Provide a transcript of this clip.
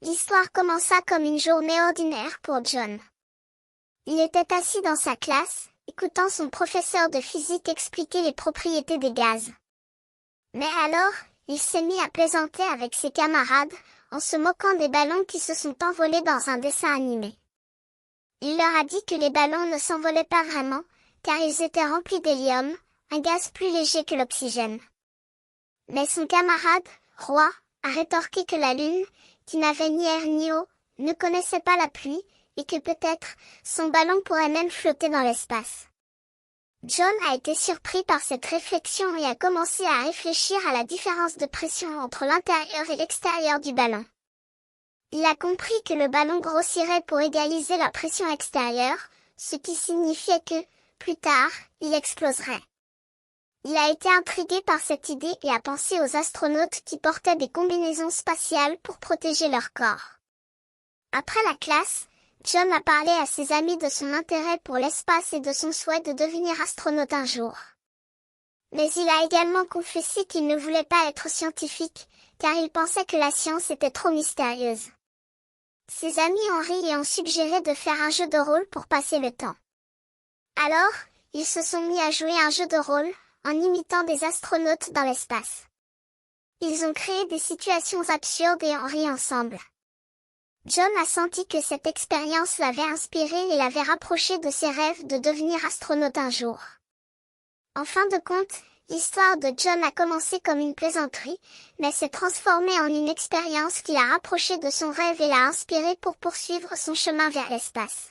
L'histoire commença comme une journée ordinaire pour John. Il était assis dans sa classe, écoutant son professeur de physique expliquer les propriétés des gaz. Mais alors, il s'est mis à plaisanter avec ses camarades, en se moquant des ballons qui se sont envolés dans un dessin animé. Il leur a dit que les ballons ne s'envolaient pas vraiment, car ils étaient remplis d'hélium, un gaz plus léger que l'oxygène. Mais son camarade, Roy, a rétorqué que la Lune, qui n'avait ni air ni eau, ne connaissait pas la pluie, et que peut-être, son ballon pourrait même flotter dans l'espace. John a été surpris par cette réflexion et a commencé à réfléchir à la différence de pression entre l'intérieur et l'extérieur du ballon. Il a compris que le ballon grossirait pour égaliser la pression extérieure, ce qui signifiait que, plus tard, il exploserait. Il a été intrigué par cette idée et a pensé aux astronautes qui portaient des combinaisons spatiales pour protéger leur corps. Après la classe, John a parlé à ses amis de son intérêt pour l'espace et de son souhait de devenir astronaute un jour. Mais il a également confessé qu'il ne voulait pas être scientifique, car il pensait que la science était trop mystérieuse. Ses amis ont ri et ont suggéré de faire un jeu de rôle pour passer le temps. Alors, ils se sont mis à jouer un jeu de rôle, en imitant des astronautes dans l'espace. Ils ont créé des situations absurdes et ont ri ensemble. John a senti que cette expérience l'avait inspiré et l'avait rapproché de ses rêves de devenir astronaute un jour. En fin de compte, l'histoire de John a commencé comme une plaisanterie, mais s'est transformée en une expérience qui l'a rapproché de son rêve et l'a inspiré pour poursuivre son chemin vers l'espace.